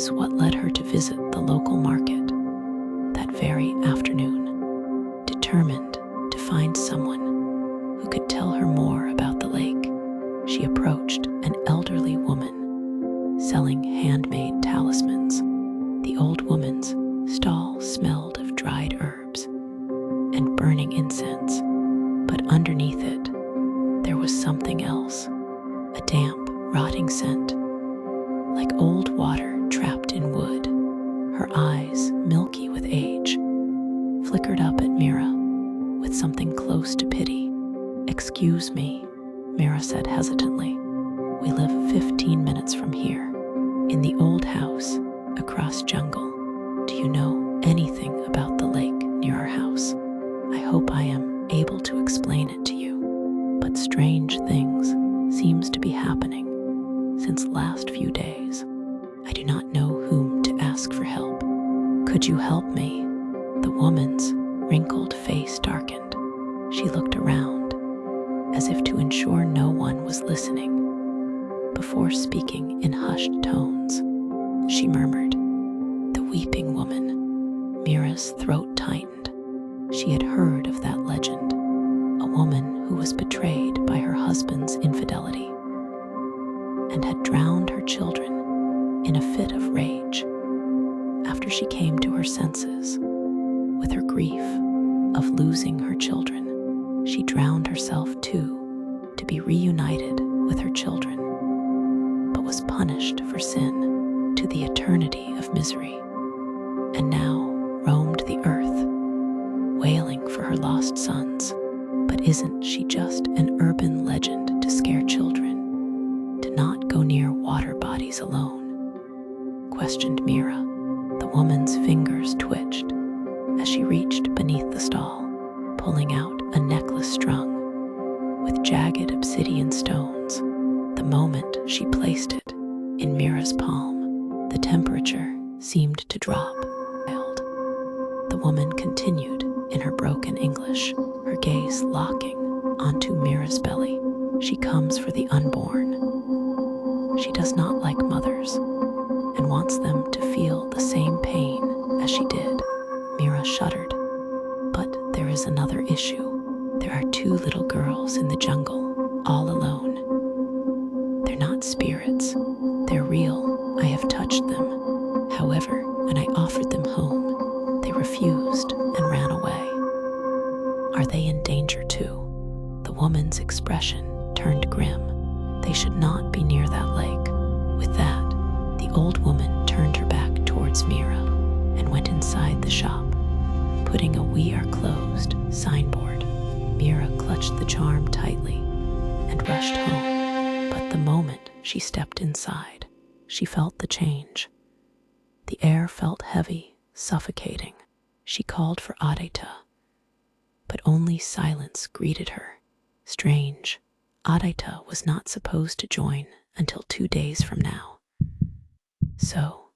is what led her to visit the local market that very afternoon, determined to find someone who could tell her more about the lake. She approached an elderly woman selling handmade talismans. The old woman's stall smelled of dried herbs and burning incense, but underneath it, there was something else, a damp, rotting scent, like old water trapped in wood. Her eyes, milky with age, flickered up at Meera with something close to pity. "Excuse me," Meera said hesitantly. "We live 15 minutes from here, in the old house across jungle. Do you know anything about the lake near our house? I hope I am able to explain it to you, but strange things seems to be happening since last few days. I do not know whom to ask for help. Could you help me?" The woman's wrinkled face darkened. She looked around, as if to ensure no one was listening, before speaking in hushed tones. She murmured, "The weeping woman." Meera's throat tightened. She had heard of that legend, a woman who was betrayed by her husband's infidelity and had drowned her children in a fit of rage. After she came to her senses, with her grief of losing her children, she drowned herself too, to be reunited with her children, but was punished for sin to the eternity of misery, and now roamed the earth, wailing for her lost sons. But isn't she just an urban legend to scare children? To not go near water bodies alone? Questioned Meera. The woman's fingers twitched as she reached beneath the stall, pulling out a necklace strung with jagged obsidian stones. The moment she placed it in Meera's palm, the temperature seemed to drop. The woman continued in her broken English, her gaze locking onto Meera's belly. "She comes for the unborn. She does not like mothers and wants them to feel the same pain as she did." Meera shuddered. "But there is another issue. There are 2 little girls in the jungle, all alone. They're not spirits. They're real. I have touched them. However, when I offered them home, they refused and ran away. Are they in danger too?" The woman's expression turned grim. "They should not be near that lake." With that, the old woman turned her back towards Meera and went inside the shop, putting a "We are closed" signboard. Meera clutched the charm tightly and rushed home. But the moment she stepped inside, she felt the change. The air felt heavy, suffocating. She called for Aditya, but only silence greeted her. Strange, Aditya was not supposed to join until 2 days from now. So,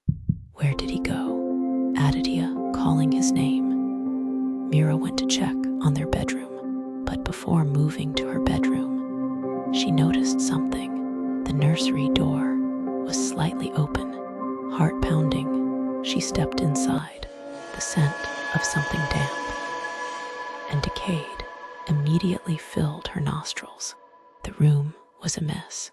where did he go? Aditya calling his name. Meera went to check on their bedroom, but before moving to her bedroom, she noticed something. The nursery door was slightly open. Heart pounding, she stepped inside. The scent of something damp and decayed immediately filled her nostrils. The room was a mess.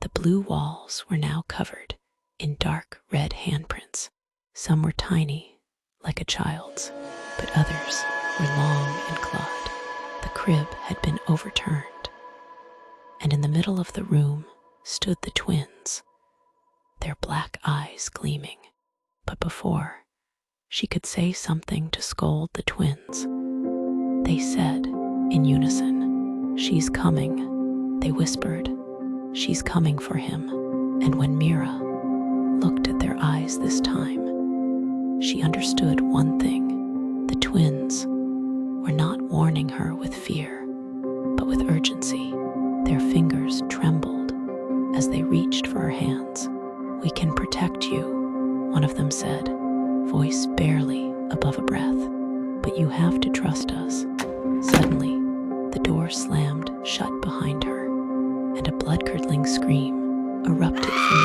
The blue walls were now covered in dark red handprints. Some were tiny, like a child's, but others were long and clawed. The crib had been overturned, and in the middle of the room stood the twins, their black eyes gleaming. But before she could say something to scold the twins, they said in unison, "She's coming," they whispered. "She's coming for him." And when Meera looked at their eyes this time, she understood one thing. The twins were not warning her with fear, but with urgency. Their fingers trembled as they reached for her hands. "We can protect you," one of them said, voice barely above a breath, "but you have to trust us." Suddenly, the door slammed shut behind her, and a blood-curdling scream erupted from